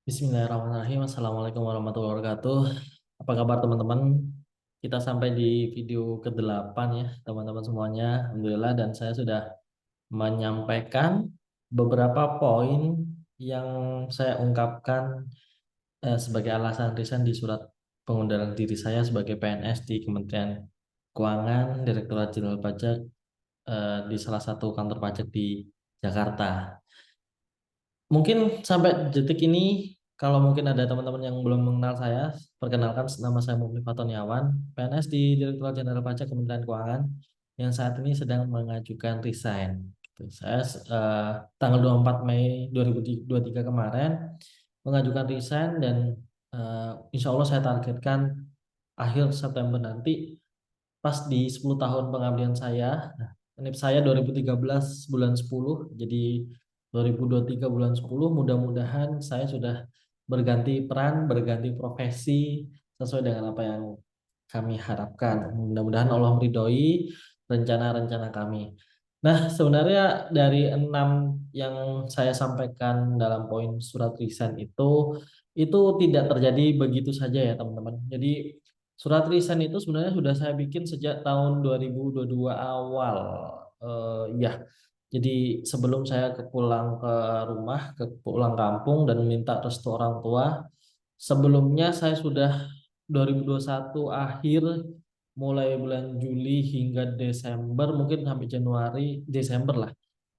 Bismillahirrahmanirrahim. Assalamualaikum warahmatullahi wabarakatuh. Apa kabar teman-teman? Kita sampai di video ke-8 ya teman-teman semuanya. Alhamdulillah dan saya sudah menyampaikan beberapa poin yang saya ungkapkan sebagai alasan resign di surat pengunduran diri saya sebagai PNS di Kementerian Keuangan, Direktorat Jenderal Pajak di salah satu kantor pajak di Jakarta. Mungkin sampai detik ini, kalau mungkin ada teman-teman yang belum mengenal saya, perkenalkan nama saya Mufli Fatoniawan, PNS di Direktorat Jenderal Pajak Kementerian Keuangan, yang saat ini sedang mengajukan resign. Gitu. Saya tanggal 24 Mei 2023 kemarin mengajukan resign dan insya Allah saya targetkan akhir September nanti pas di 10 tahun pengabdian saya. Nah, NIP saya 2013 bulan 10, jadi 2023 bulan 10 mudah-mudahan saya sudah berganti peran, berganti profesi sesuai dengan apa yang kami harapkan. Mudah-mudahan Allah meridhoi rencana-rencana kami. Nah, sebenarnya dari 6 yang saya sampaikan dalam poin surat resign itu tidak terjadi begitu saja ya teman-teman. Jadi surat resign itu sebenarnya sudah saya bikin sejak tahun 2022 awal. Ya, jadi sebelum saya pulang ke rumah, pulang kampung dan minta restu orang tua, sebelumnya saya sudah 2021 akhir mulai bulan Juli hingga Desember, mungkin sampai Januari, Desember lah.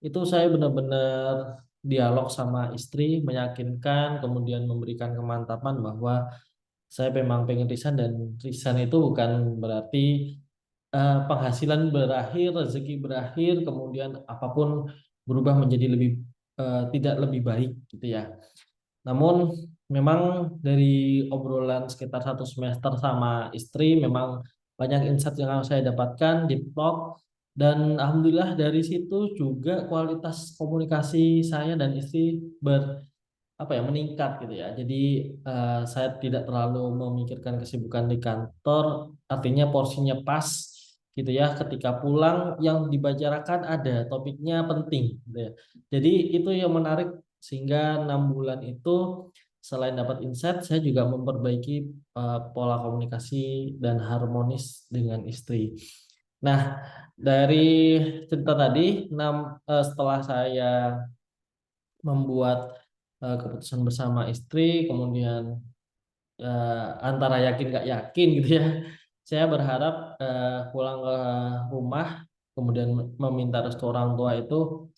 Itu saya benar-benar dialog sama istri, meyakinkan, kemudian memberikan kemantapan bahwa saya memang pengen resign dan resign itu bukan berarti penghasilan berakhir, rezeki berakhir, kemudian apapun berubah menjadi tidak lebih baik gitu ya. Namun memang dari obrolan sekitar 1 semester sama istri memang banyak insight yang saya dapatkan di vlog dan alhamdulillah dari situ juga kualitas komunikasi saya dan istri apa ya meningkat gitu ya. Jadi saya tidak terlalu memikirkan kesibukan di kantor, artinya porsinya pas gitu ya. Ketika pulang yang dibicarakan ada topiknya penting gitu ya. Jadi itu yang menarik sehingga 6 bulan itu selain dapat insight, saya juga memperbaiki pola komunikasi dan harmonis dengan istri. Nah, dari cerita tadi, setelah saya membuat keputusan bersama istri, kemudian antara yakin nggak yakin gitu ya. Saya berharap pulang ke rumah, kemudian meminta restu orang tua itu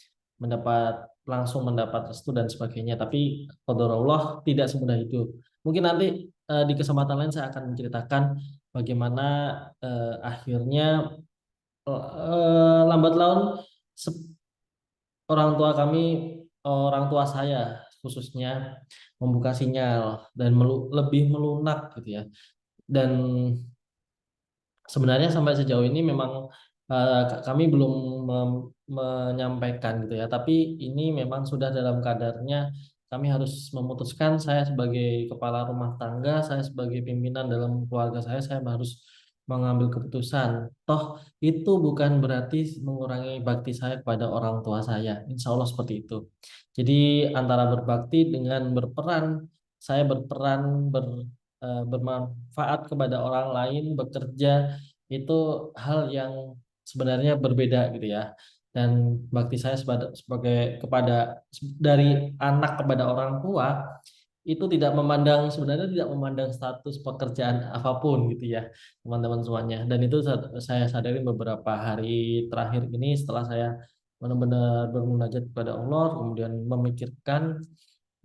langsung mendapat restu dan sebagainya. Tapi qadarullah tidak semudah itu. Mungkin nanti di kesempatan lain saya akan menceritakan bagaimana akhirnya lambat laun orang tua kami, orang tua saya khususnya membuka sinyal dan lebih melunak gitu ya. Dan sebenarnya sampai sejauh ini memang kami belum menyampaikan gitu ya, tapi ini memang sudah dalam kadarnya kami harus memutuskan, saya sebagai kepala rumah tangga, saya sebagai pimpinan dalam keluarga saya harus mengambil keputusan. Toh itu bukan berarti mengurangi bakti saya kepada orang tua saya. Insya Allah seperti itu. Jadi antara berbakti dengan berperan, saya berperan bermanfaat kepada orang lain, bekerja itu hal yang sebenarnya berbeda gitu ya. Dan bakti saya sebagai kepada dari anak kepada orang tua itu tidak memandang, sebenarnya tidak memandang status pekerjaan apapun gitu ya teman-teman semuanya. Dan itu saya sadari beberapa hari terakhir ini setelah saya benar-benar bermunajat kepada Allah, kemudian memikirkan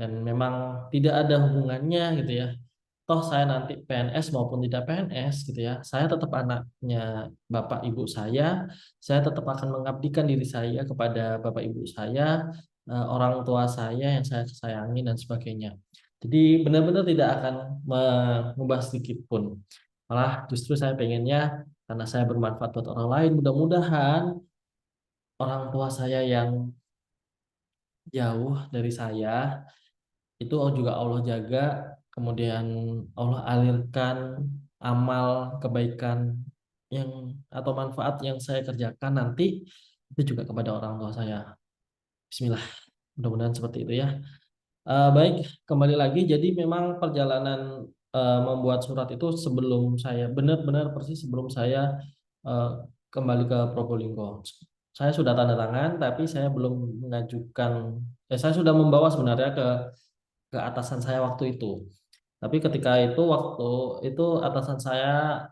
dan memang tidak ada hubungannya gitu ya. Toh saya nanti PNS maupun tidak PNS gitu ya, saya tetap anaknya bapak ibu saya tetap akan mengabdikan diri saya kepada bapak ibu saya, orang tua saya yang saya sayangi dan sebagainya. Jadi benar-benar tidak akan mengubah sedikit pun. Malah justru saya pengennya karena saya bermanfaat buat orang lain, mudah-mudahan orang tua saya yang jauh dari saya itu juga Allah jaga, kemudian Allah alirkan amal kebaikan yang atau manfaat yang saya kerjakan nanti itu juga kepada orang tua saya. Bismillah, mudah-mudahan seperti itu ya. Baik, kembali lagi. Jadi memang perjalanan membuat surat itu sebelum saya benar-benar persis sebelum saya eh, kembali ke Probolinggo. Saya sudah tanda tangan, tapi saya belum mengajukan. Saya sudah membawa sebenarnya ke atasan saya waktu itu. Tapi ketika itu waktu itu atasan saya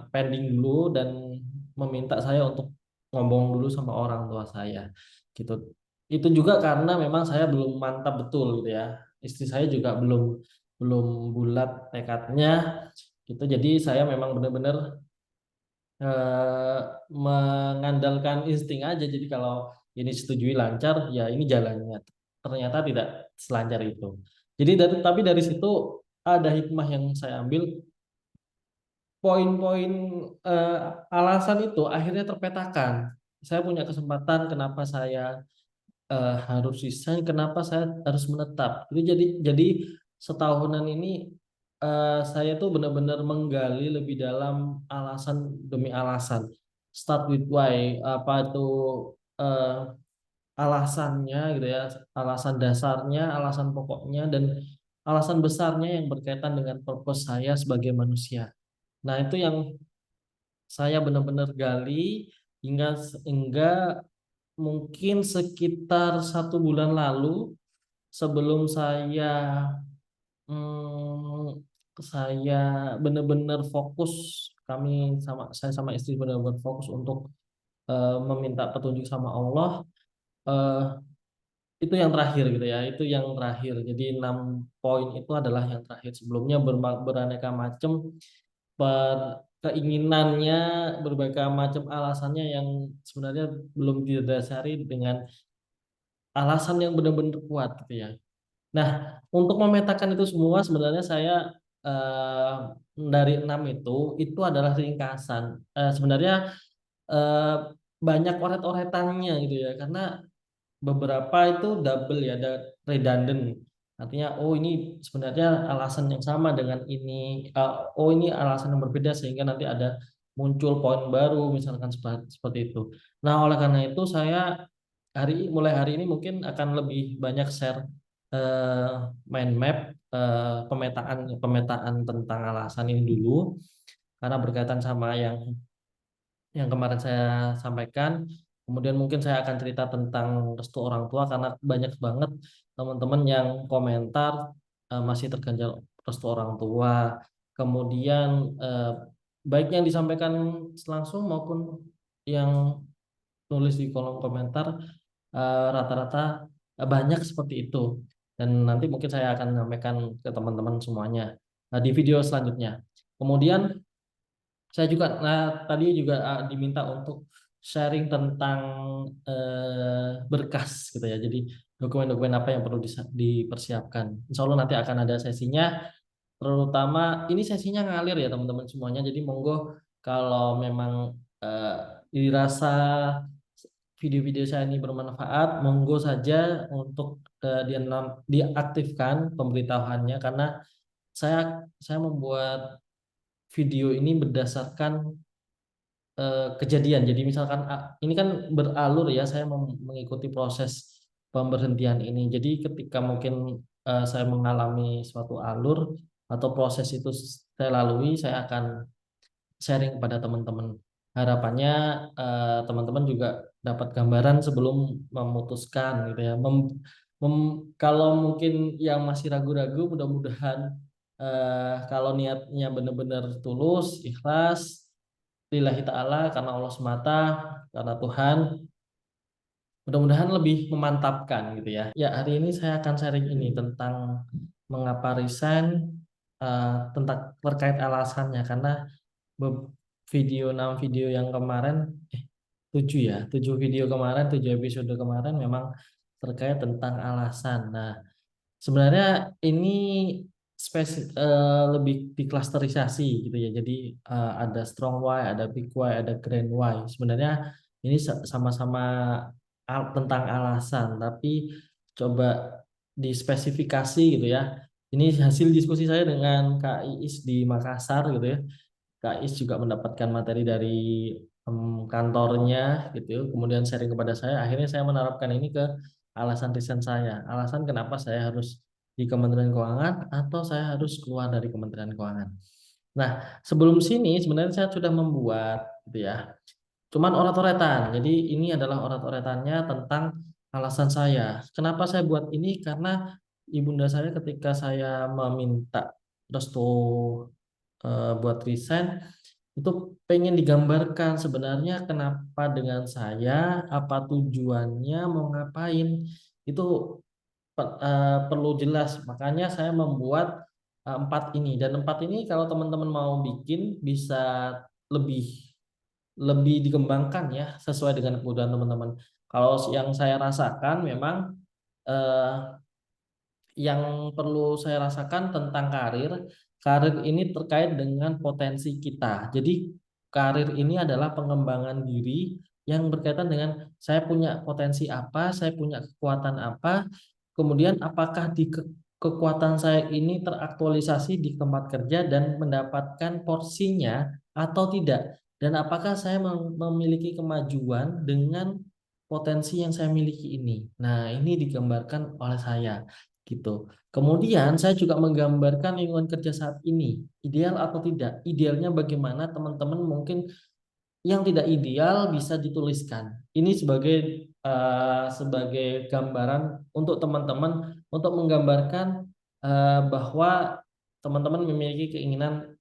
pending dulu dan meminta saya untuk ngomong dulu sama orang tua saya gitu. Itu juga karena memang saya belum mantap betul gitu ya. Istri saya juga belum belum bulat tekadnya gitu. Jadi saya memang benar-benar eh, mengandalkan insting aja. Jadi kalau ini setujui lancar, ya ini jalannya. Ternyata tidak selancar itu. Jadi tapi dari situ ada hikmah yang saya ambil. Poin-poin eh, alasan itu akhirnya terpetakan. Saya punya kesempatan kenapa saya harus resign, kenapa saya harus menetap. Jadi setahunan ini saya tuh benar-benar menggali lebih dalam alasan demi alasan. Start with why, apa itu eh, alasannya gitu ya, alasan dasarnya, alasan pokoknya dan alasan besarnya yang berkaitan dengan purpose saya sebagai manusia. Nah, itu yang saya benar-benar gali hingga mungkin sekitar 1 bulan lalu sebelum hmm, saya benar-benar fokus saya sama istri benar-benar fokus untuk meminta petunjuk sama Allah. eh, itu yang terakhir gitu ya, itu yang terakhir. Jadi 6 poin itu adalah yang terakhir. Sebelumnya beraneka macam keinginannya, berbagai macam alasannya yang sebenarnya belum didasari dengan alasan yang benar-benar kuat gitu ya. Nah, untuk memetakan itu semua sebenarnya saya eh, dari 6 itu adalah ringkasan. Sebenarnya eh, banyak oret-oretannya gitu ya, karena beberapa itu double ya, ada redundant. Artinya, oh ini sebenarnya alasan yang sama dengan ini, oh ini alasan yang berbeda sehingga nanti ada muncul poin baru misalkan seperti itu. Nah, oleh karena itu saya mulai hari ini mungkin akan lebih banyak share eh, mind map, pemetaan pemetaan tentang alasan ini dulu karena berkaitan sama yang kemarin saya sampaikan. Kemudian mungkin saya akan cerita tentang restu orang tua karena banyak banget teman-teman yang komentar masih terganjal restu orang tua. Kemudian baik yang disampaikan langsung maupun yang nulis di kolom komentar rata-rata banyak seperti itu. Dan nanti mungkin saya akan sampaikan ke teman-teman semuanya di video selanjutnya. Kemudian saya juga tadi juga diminta untuk sharing tentang berkas gitu ya. Jadi dokumen-dokumen apa yang perlu dipersiapkan. Insya Allah nanti akan ada sesinya. Terutama ini sesinya ngalir ya teman-teman semuanya. Jadi monggo kalau memang eh, dirasa video-video saya ini bermanfaat, monggo saja untuk diaktifkan pemberitahuannya karena saya saya membuat video ini berdasarkan kejadian. Jadi misalkan ini kan beralur ya, saya mengikuti proses pemberhentian ini. Jadi ketika mungkin saya mengalami suatu alur atau proses itu saya lalui, saya akan sharing kepada teman-teman. Harapannya teman-teman juga dapat gambaran sebelum memutuskan gitu ya. Kalau mungkin yang masih ragu-ragu, mudah-mudahan kalau niatnya benar-benar tulus, ikhlas, lillahi ta'ala karena Allah semata, karena Tuhan, mudah-mudahan lebih memantapkan gitu ya. Ya, hari ini saya akan sharing ini tentang mengapa resign, tentang terkait alasannya karena be- 6 video yang kemarin, 7 video kemarin, 7 episode kemarin memang terkait tentang alasan. Nah, sebenarnya ini lebih diklasterisasi gitu ya. Jadi ada strong why, ada big why, ada grand why. Sebenarnya ini sama-sama tentang alasan, tapi coba dispesifikasi gitu ya. Ini hasil diskusi saya dengan Kak Iis di Makassar gitu ya. Kak Is juga mendapatkan materi dari kantornya gitu, kemudian sharing kepada saya. Akhirnya saya menerapkan ini ke alasan resign saya, alasan kenapa saya harus di Kementerian Keuangan atau saya harus keluar dari Kementerian Keuangan. Nah, sebelum sini sebenarnya saya sudah membuat gitu ya. Cuman orat-oretan. Jadi ini adalah orat-oretannya tentang alasan saya. Kenapa saya buat ini? Karena ibunda saya ketika saya meminta restu buat resign itu pengen digambarkan sebenarnya kenapa dengan saya, apa tujuannya, mau ngapain. Itu perlu jelas. Makanya saya membuat empat ini, dan empat ini kalau teman-teman mau bikin bisa lebih lebih dikembangkan ya sesuai dengan kebutuhan teman-teman. Kalau yang saya rasakan memang eh, yang perlu saya rasakan tentang karir, karir ini terkait dengan potensi kita. Jadi karir ini adalah pengembangan diri yang berkaitan dengan saya punya potensi apa, saya punya kekuatan apa, kemudian apakah di kekuatan saya ini teraktualisasi di tempat kerja dan mendapatkan porsinya atau tidak. Dan apakah saya memiliki kemajuan dengan potensi yang saya miliki ini. Nah, ini digambarkan oleh saya gitu. Kemudian saya juga menggambarkan lingkungan kerja saat ini, ideal atau tidak. Idealnya bagaimana teman-teman mungkin yang tidak ideal bisa dituliskan. Ini sebagai gambaran untuk teman-teman untuk menggambarkan bahwa teman-teman memiliki keinginan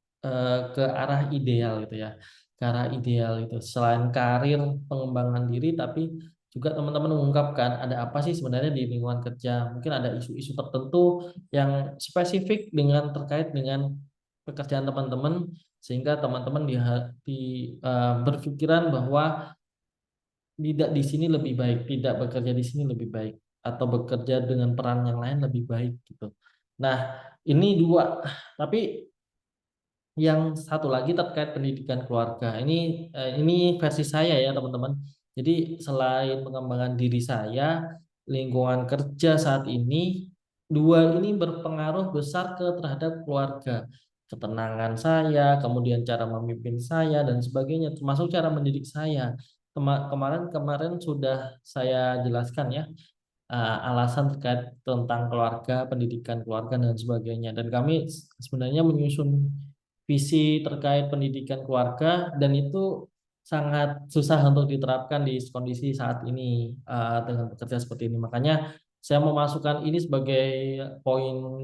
ke arah ideal gitu ya. Ke arah ideal itu. Selain karir, pengembangan diri, tapi juga teman-teman mengungkapkan ada apa sih sebenarnya di lingkungan kerja. Mungkin ada isu-isu tertentu yang spesifik dengan terkait dengan pekerjaan teman-teman sehingga teman-teman berpikiran bahwa tidak di sini lebih baik, tidak bekerja di sini lebih baik, atau bekerja dengan peran yang lain lebih baik gitu. Nah, ini dua, tapi yang satu lagi terkait pendidikan keluarga. Ini versi saya ya teman-teman. Jadi selain pengembangan diri saya, lingkungan kerja saat ini, dua ini berpengaruh besar terhadap keluarga. Ketenangan saya, kemudian cara memimpin saya dan sebagainya, termasuk cara mendidik saya. Kemarin sudah saya jelaskan ya alasan terkait tentang keluarga, pendidikan keluarga dan sebagainya. Dan kami sebenarnya menyusun visi terkait pendidikan keluarga dan itu sangat susah untuk diterapkan di kondisi saat ini dengan bekerja seperti ini. Makanya saya memasukkan ini sebagai poin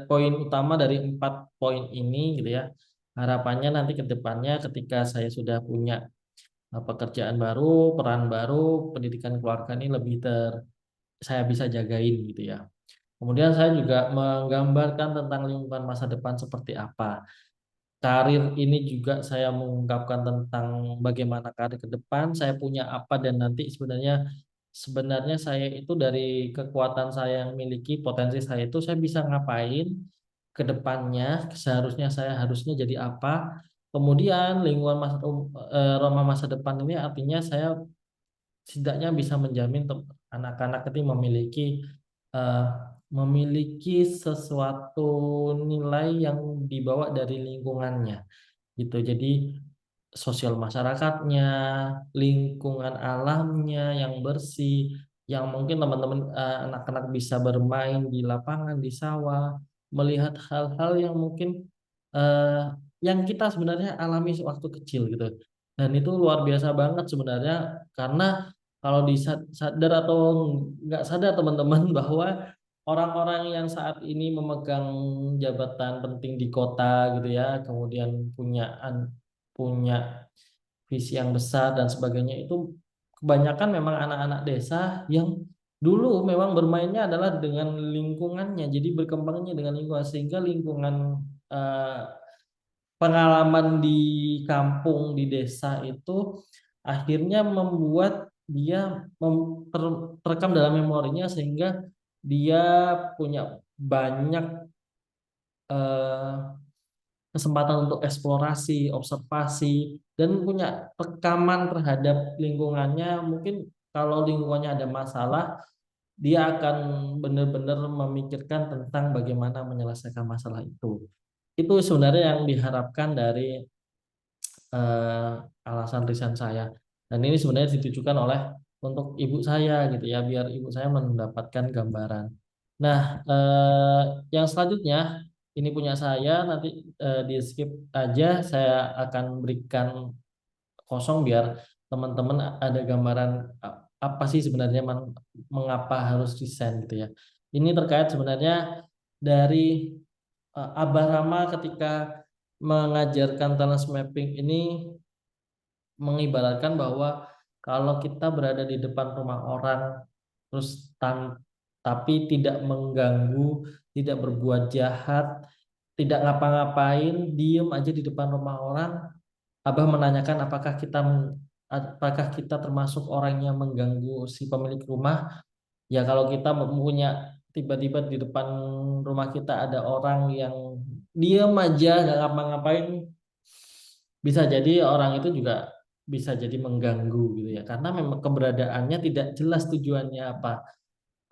poin utama dari 4 poin ini gitu ya. Harapannya nanti ke depannya ketika saya sudah punya pekerjaan baru, peran baru, pendidikan keluarga ini saya bisa jagain gitu ya. Kemudian saya juga menggambarkan tentang lingkungan masa depan seperti apa. Karir ini juga saya mengungkapkan tentang bagaimana karir ke depan, saya punya apa dan nanti sebenarnya saya itu dari kekuatan saya yang miliki, potensi saya itu saya bisa ngapain ke depannya, seharusnya saya harusnya jadi apa. Kemudian lingkungan Roma masa depan ini artinya saya setidaknya bisa menjamin anak-anak itu eh, memiliki sesuatu nilai yang dibawa dari lingkungannya gitu. Jadi sosial masyarakatnya, lingkungan alamnya yang bersih, yang mungkin teman-teman anak-anak bisa bermain di lapangan, di sawah, melihat hal-hal yang mungkin eh, yang kita sebenarnya alami sewaktu kecil gitu. Dan itu luar biasa banget sebenarnya karena kalau sadar atau nggak sadar teman-teman bahwa orang-orang yang saat ini memegang jabatan penting di kota gitu ya, kemudian punya visi yang besar dan sebagainya itu kebanyakan memang anak-anak desa yang dulu memang bermainnya adalah dengan lingkungannya, jadi berkembangnya dengan lingkungan sehingga lingkungan eh, pengalaman di kampung di desa itu akhirnya membuat dia terekam dalam memorinya sehingga dia punya banyak eh, kesempatan untuk eksplorasi, observasi, dan punya rekaman terhadap lingkungannya. Mungkin kalau lingkungannya ada masalah, dia akan benar-benar memikirkan tentang bagaimana menyelesaikan masalah itu. Itu sebenarnya yang diharapkan dari alasan resign saya. Dan ini sebenarnya ditujukan oleh untuk ibu saya gitu ya, biar ibu saya mendapatkan gambaran. Nah, yang selanjutnya ini punya saya, nanti di skip aja, saya akan berikan kosong biar teman-teman ada gambaran apa sih sebenarnya mengapa harus desain gitu ya. Ini terkait sebenarnya dari Abah Rama ketika mengajarkan talent mapping ini mengibaratkan bahwa kalau kita berada di depan rumah orang terus tapi tidak mengganggu, tidak berbuat jahat, tidak ngapa-ngapain, diem aja di depan rumah orang, Abah menanyakan apakah kita termasuk orang yang mengganggu si pemilik rumah? Ya kalau kita punya tiba-tiba di depan rumah kita ada orang yang diem aja nggak ngapa-ngapain, bisa jadi orang itu juga bisa jadi mengganggu gitu ya, karena memang keberadaannya tidak jelas tujuannya apa.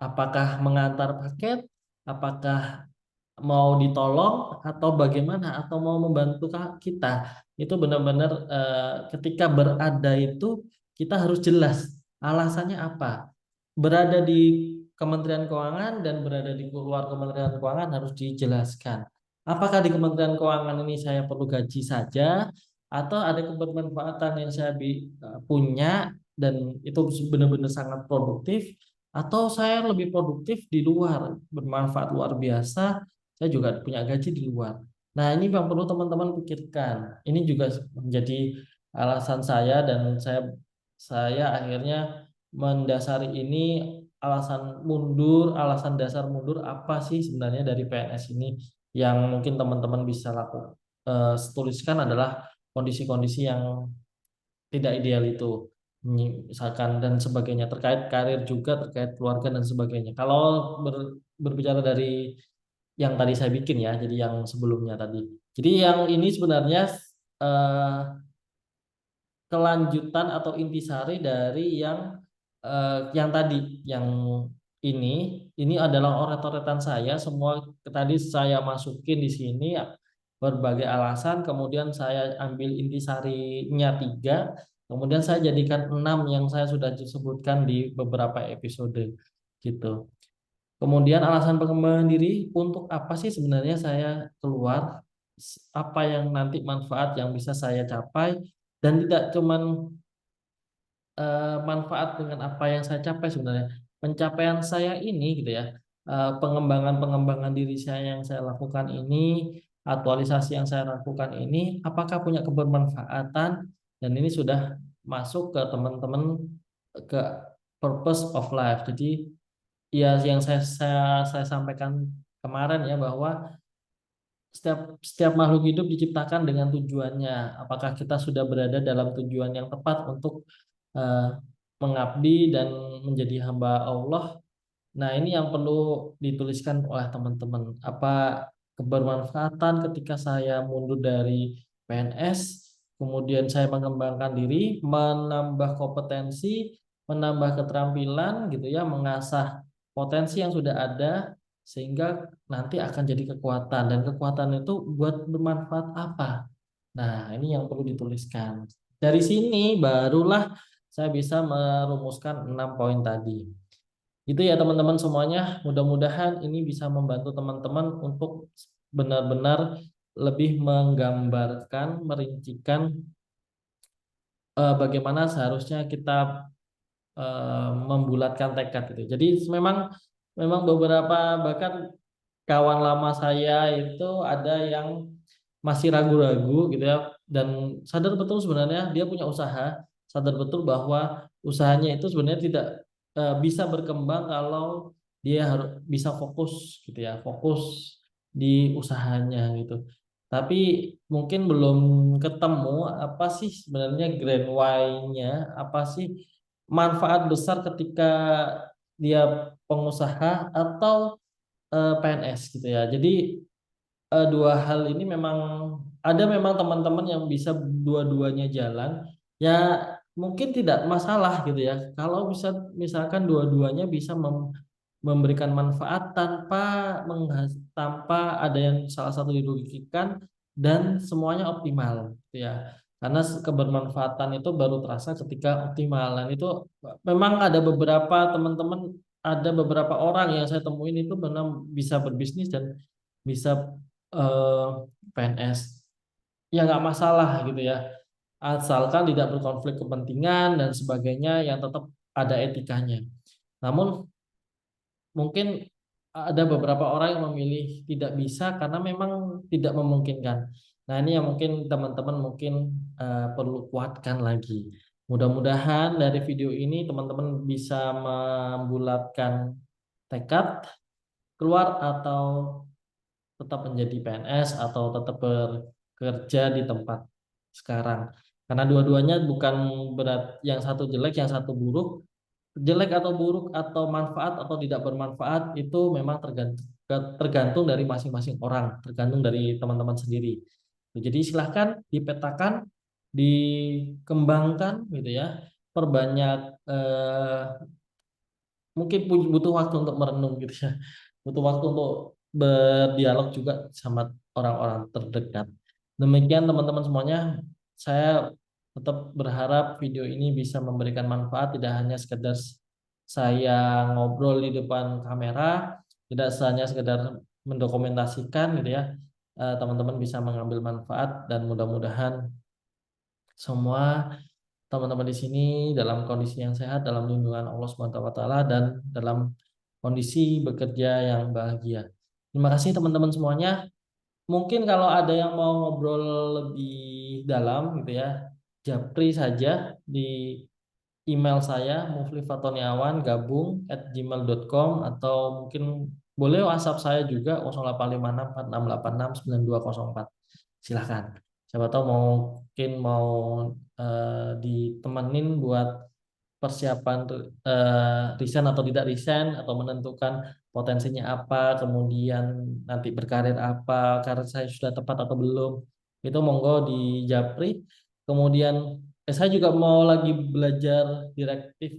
Apakah mengantar paket, apakah mau ditolong atau bagaimana atau mau membantu kita. Itu benar-benar ketika berada itu kita harus jelas alasannya apa. Berada di Kementerian Keuangan dan berada di luar Kementerian Keuangan harus dijelaskan. Apakah di Kementerian Keuangan ini saya perlu gaji saja atau ada kebermanfaatan yang saya punya dan itu benar-benar sangat produktif, atau saya lebih produktif di luar, bermanfaat luar biasa, saya juga punya gaji di luar. Nah, ini yang perlu teman-teman pikirkan. Ini juga menjadi alasan saya dan saya akhirnya mendasari ini alasan dasar mundur apa sih sebenarnya dari PNS ini yang mungkin teman-teman bisa lakukan. Tuliskan adalah kondisi-kondisi yang tidak ideal itu, misalkan dan sebagainya, terkait karir juga, terkait keluarga dan sebagainya. Kalau berbicara dari yang tadi saya bikin ya, jadi yang sebelumnya tadi, jadi yang ini sebenarnya eh, kelanjutan atau intisari dari yang tadi, yang ini adalah oret-oretan saya semua, tadi saya masukin di sini berbagai alasan, kemudian saya ambil intisarinya 3, kemudian saya jadikan 6 yang saya sudah sebutkan di beberapa episode gitu. Kemudian alasan pengembangan diri, untuk apa sih sebenarnya saya keluar, apa yang nanti manfaat yang bisa saya capai, dan tidak cuman manfaat dengan apa yang saya capai sebenarnya. Pencapaian saya ini gitu ya, pengembangan-pengembangan diri saya yang saya lakukan ini, aktualisasi yang saya lakukan ini, apakah punya kebermanfaatan, dan ini sudah masuk ke teman-teman ke purpose of life. Jadi ya yang saya sampaikan kemarin ya, bahwa setiap setiap makhluk hidup diciptakan dengan tujuannya. Apakah kita sudah berada dalam tujuan yang tepat untuk eh, mengabdi dan menjadi hamba Allah? Nah, ini yang perlu dituliskan oleh teman-teman. Apa kebermanfaatan ketika saya mundur dari PNS, kemudian saya mengembangkan diri, menambah kompetensi, menambah keterampilan gitu ya, mengasah potensi yang sudah ada sehingga nanti akan jadi kekuatan, dan kekuatan itu buat bermanfaat apa? Nah, ini yang perlu dituliskan. Dari sini barulah saya bisa merumuskan 6 poin tadi. Itu ya teman-teman semuanya, mudah-mudahan ini bisa membantu teman-teman untuk benar-benar lebih menggambarkan, merincikan bagaimana seharusnya kita membulatkan tekad itu. Jadi memang memang beberapa, bahkan kawan lama saya itu ada yang masih ragu-ragu gitu ya, dan sadar betul sebenarnya dia punya usaha, sadar betul bahwa usahanya itu sebenarnya tidak bisa berkembang kalau dia harus bisa fokus gitu ya, fokus di usahanya gitu. Tapi mungkin belum ketemu apa sih sebenarnya grand why-nya, apa sih manfaat besar ketika dia pengusaha atau PNS gitu ya. Jadi dua hal ini memang ada, memang teman-teman yang bisa dua-duanya jalan, ya mungkin tidak masalah gitu ya kalau bisa, misalkan dua-duanya bisa memberikan manfaat tanpa ada yang salah satu dirugikan dan semuanya optimal gitu ya. Karena kebermanfaatan itu baru terasa ketika optimal. Dan itu memang ada beberapa teman-teman, ada beberapa orang yang saya temuin itu benar bisa berbisnis dan bisa eh, PNS. Ya nggak masalah gitu ya. Asalkan tidak berkonflik kepentingan dan sebagainya yang tetap ada etikanya. Namun mungkin ada beberapa orang yang memilih tidak bisa karena memang tidak memungkinkan. Nah, ini yang mungkin teman-teman mungkin perlu kuatkan lagi. Mudah-mudahan dari video ini teman-teman bisa membulatkan tekad keluar atau tetap menjadi PNS atau tetap bekerja di tempat sekarang. Karena dua-duanya bukan berat, yang satu jelek, yang satu buruk. Jelek atau buruk atau manfaat atau tidak bermanfaat itu memang tergantung dari masing-masing orang, tergantung dari teman-teman sendiri. Jadi silahkan dipetakan, dikembangkan gitu ya, perbanyak mungkin butuh waktu untuk merenung gitu ya, butuh waktu untuk berdialog juga sama orang-orang terdekat. Demikian teman-teman semuanya, saya tetap berharap video ini bisa memberikan manfaat, tidak hanya sekedar saya ngobrol di depan kamera, tidak hanya sekedar mendokumentasikan gitu ya. Teman-teman bisa mengambil manfaat dan mudah-mudahan semua teman-teman di sini dalam kondisi yang sehat, dalam lindungan Allah Subhanahu wa taala dan dalam kondisi bekerja yang bahagia. Terima kasih teman-teman semuanya. Mungkin kalau ada yang mau ngobrol lebih dalam gitu ya, japri saja di email saya muflifatoniawan@gmail.com atau mungkin boleh WhatsApp saya juga 085646869204. Silahkan. Siapa tahu mungkin mau ditemenin buat persiapan resign atau tidak resign atau menentukan potensinya apa, kemudian nanti berkarir apa, karir saya sudah tepat atau belum. Itu monggo di Japri. Kemudian saya juga mau lagi belajar direktif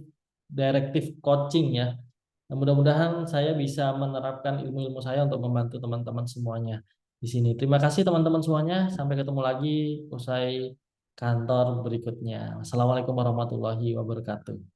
direktif coaching ya. Nah, mudah-mudahan saya bisa menerapkan ilmu-ilmu saya untuk membantu teman-teman semuanya di sini. Terima kasih teman-teman semuanya. Sampai ketemu lagi usai kantor berikutnya. Assalamualaikum warahmatullahi wabarakatuh.